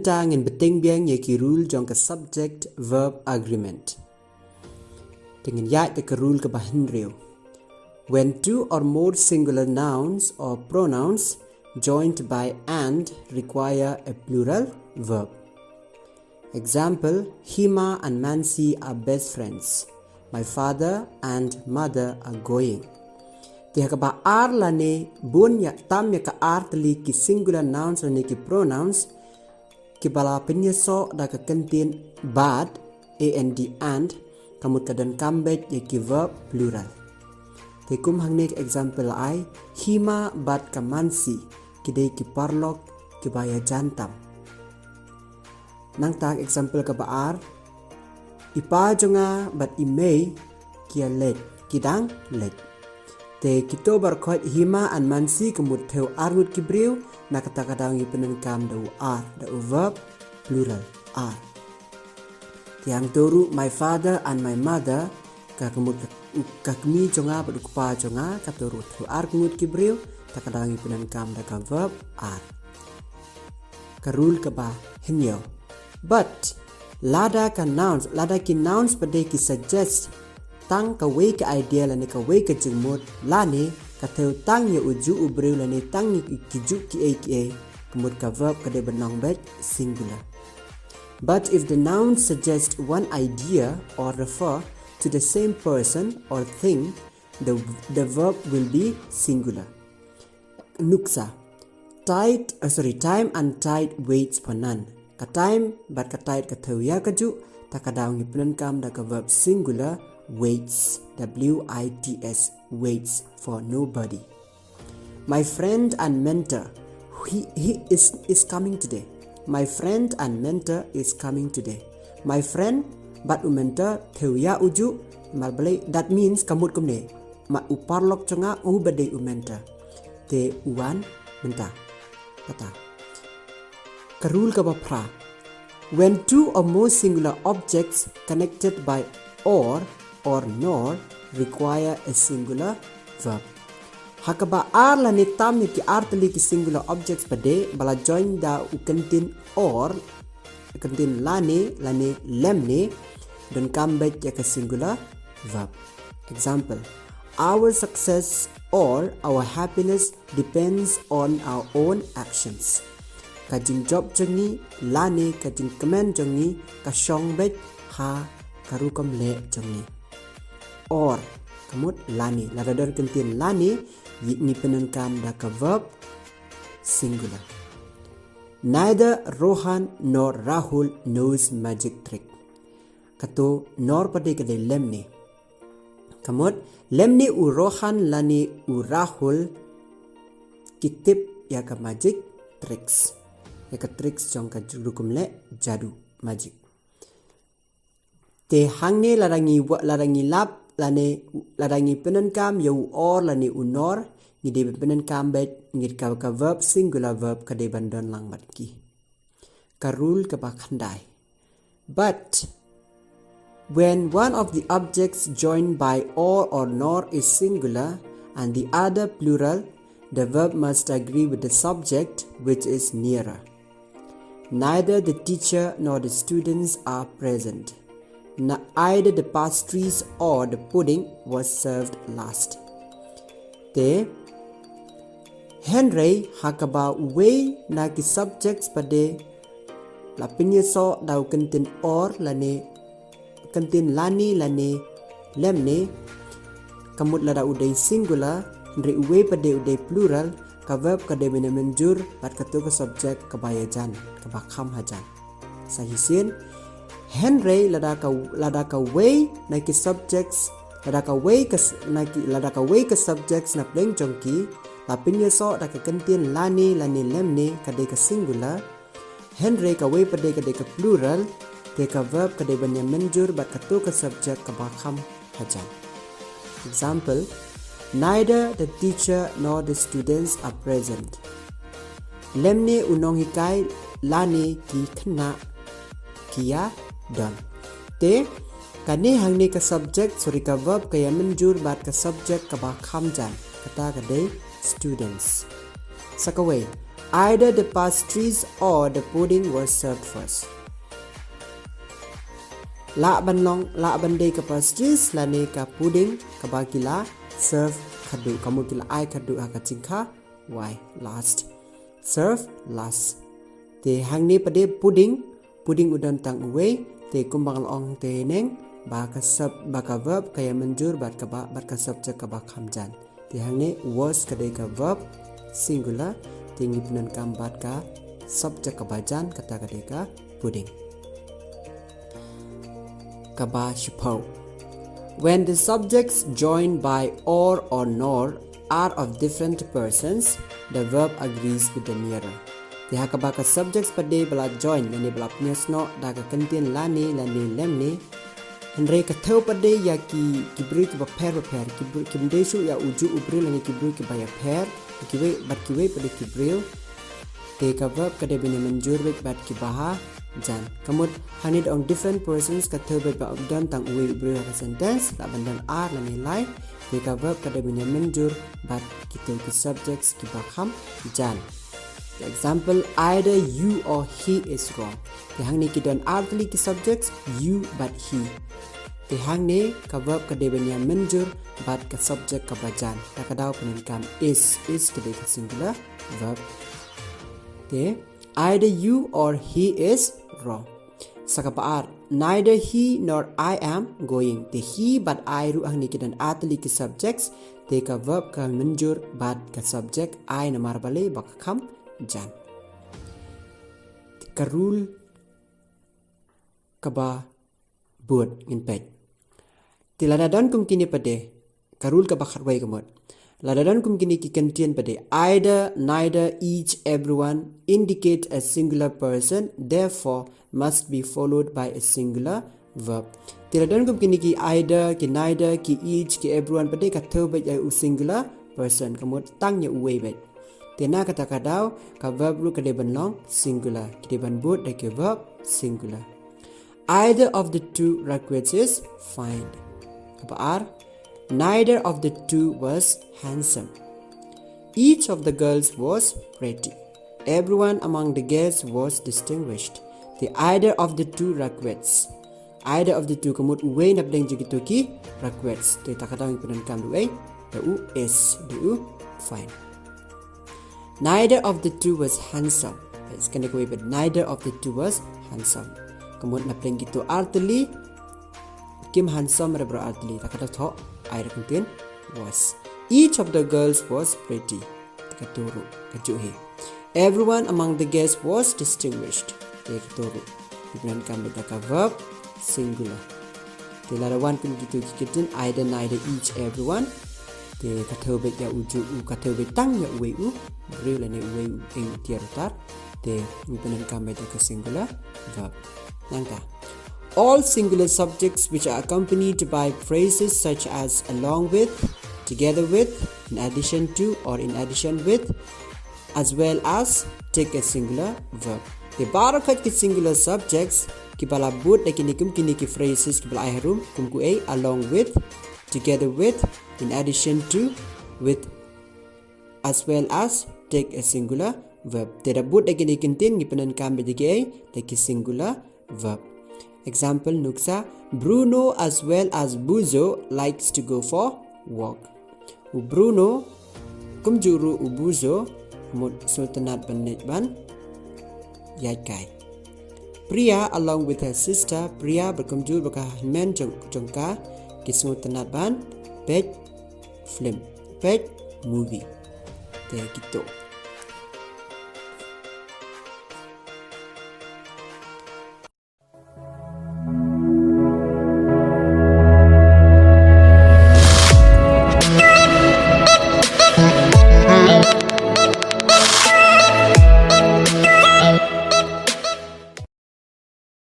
tang in beting biang ye ki rule jong ka subject verb agreement. Dengan ya te ka rule ka bahin reu. When two or more singular nouns or pronouns joined by and require a plural verb. Example, Hima and Mansi are best friends. My father and mother are going. Tiha ka ba ar lane bun ya tam ya ka ar tali ki singular nouns lane ki pronouns ki bala penyeso da ka kentin bad and kamut kadan kambet ya ki verb plural. Tekum hangnek example ai Hima bad ka Mansi kidai ki parlok ki baya jantam. Nang tak example ka baar ipa jonga bat imei kia let kidang let. Te kito barkot Hima and Mansi kemut theo armut kibriu na kata-kadang ipenan kam dau ar dau verb plural ar. Tiang toru my father and my mother ka kemut kakmi jonga bat kupa jonga katoru theo ar kemut kibriu takadang ipenan kam da ka verb ar. Karul ka ba henyo. But lada ka nouns pada ki suggest tang ka way ka idea lani ka way ka jengmot lani ka theo tang ye uju ubreu lani tang ye kiju ki kemut ka verb ka de benong bet singular. But if the noun suggest one idea or refer to the same person or thing, the verb will be singular. Nuksa. Time and tide waits for none. Ka time but ka tide ka theo ya kaju takadaw ngipunan kam da ka verb singular waits W-I-T-S waits for nobody. My friend and mentor he is coming today. My friend and mentor is coming today. My friend but mentor theo ya uju malbalay that means kamut kumne ma uparlok changa ubade mentor te uwan menta kata karul ka ba pra. When two or more singular objects connected by or nor require a singular verb. Hakaba ar la ni tam ni ki ar tali ki singular objects pade bala join da ukentin or ukentin lane lemne dan kambet ya ka singular verb. Example, our success or our happiness depends on our own actions. Kajing job jongi lani kajing kemen jongi kasyong bet ha karukam le jongi. Or kamut lani ladadar kentin lani yikni penenkam da ka verb singular. Neither Rohan nor Rahul knows magic trick. Kato nor pade kade lemni. Kamut lemni u Rohan lani u Rahul kitip ya ka magic tricks. Ya ka tricks jong ka jurukum le jadu magic. Te hangne larangi lap larangi penenkam yau or lani unor ngide penenkam bet ngid ka verb singular verb ka de bandon lang mat ki. Karul ka bakhandai. But when one of the objects joined by or nor is singular and the other plural, the verb must agree with the subject which is nearer. Neither the teacher nor the students are present. Either the pastries or the pudding was served last. Te Henry hakaba way na ki subjects pade la pinyeso daw kentin or lane kentin lani lane lemne kamut lada uday singular ndri uwe pade uday plural ka verb ka de menjur pat katu ka subject ka bayajan ka bakham hajan sahisin Henry lada ka way na ki subjects lada ka way ka subjects na pleng jongki la pinyeso da ka kentin lani lemne ka de ka singular Henry ka way pade ka de ka plural te ka verb ka de menjur bat katu ka subject ka bakham hajan. Example, neither the teacher nor the students are present. Lemne unong hikai lani ki khna kia don. Te kani hangni ka subject sorry ka verb kaya menjur bat ka subject ka bakham jan kata ka de students. Sakaway Either the pastries or the pudding was served first. La bandai ka pastries lani ka pudding ka bakila serve khadu kamu kila ai khadu ha ka chingkha why last serve last te hangni pade pudding udan tang uwe te kumbang ong te neng ba ka verb kaya menjur bat ka subject ka ba khamjan te hangni was kadai ka verb singular te ngipunan kam bat ka subject ka bajan kata kadai ka pudding kaba shipau. When the subjects joined by or nor are of different persons, the verb agrees with the nearer. Tiha kaba ka subjects pade bala join lani bala pnyasno da ka kantin lani lemni. Henry ka theu pade ya ki bri ki ba pair ki mdesu ya uju ubri lani ki bri ki ba ya pair ki we pade ki bri te ka verb kade bini menjur bat ki baha jan kamut hanid on different persons ka theu ba dan tang uwe ubri ka sentence la bandan ar lani lai te ka verb kade bini menjur bat ki subjects ki ba kham jan. For example, either you or he is wrong. Te hang ni ki don artli ki subjects you but he. Te hang ni ka verb ka debenya menjur but ka subject ka bajan. Ta ka daw peninkam is ka de ka singular verb. Te either you or he is wrong. Sakapaar neither he nor I am going. Te he but I ru hang ni ki don artli ki subjects te ka verb ka menjur but ka subject I na marbale ba ka kham jan. Karul kaba buat in pet. Tiladadan kum kini pade karul kaba kharwai kamot. Ladadan kum kini ki kantian pade either, neither, each, everyone indicate a singular person, therefore must be followed by a singular verb. Tiladadan kum kini ki either, ki neither, ki each, ki everyone pade ka theu ba ya singular person kamot tangnya uwe bet. Tena kata kadau ka verb ru kedeban long singular kedeban boot da ke verb singular. Either of the two racquets is fine. Apa ar neither of the two was handsome. Each of the girls was pretty. Everyone among the guests was distinguished. The either of the two racquets. Either of the two kamut uwe nap deng jitu ki racquets. Te takadang punan kam uwe da u is da u fine. Neither of the two was handsome. It's gonna go with neither of the two was handsome. Kemudian nak playing gitu artily. Kim handsome ada berarti. Tak ada tho. Air kemudian was. Each of the girls was pretty. Keturu kejuhi. Everyone among the guests was distinguished. Keturu. Kemudian kami tak verb singular. Tilarawan pun gitu kitin either, neither, each, everyone. Te katheu bet ya uju u katheu bet tang ya uwe u real lani uwe u ing tiarutar te nipanan kame te ka singular verb nangka. All singular subjects which are accompanied by phrases such as along with, together with, in addition to or in addition with, as well as take a singular verb. Te barakat ki singular subjects ki bala but de kini ki phrases ki bala harum kum ku a along with, together with, in addition to, with, as well as take a singular verb. Tera but lagi ni kentin gipanan kam bejage lagi singular verb. Example nuksa Bruno as well as Buzo likes to go for walk. U Bruno kumjuru u Buzo mut sultanat ban yaikai. Priya along with her sister Priya berkumjur berkahman jongka kisultanat ban pet film, pet movie. Kayak gitu.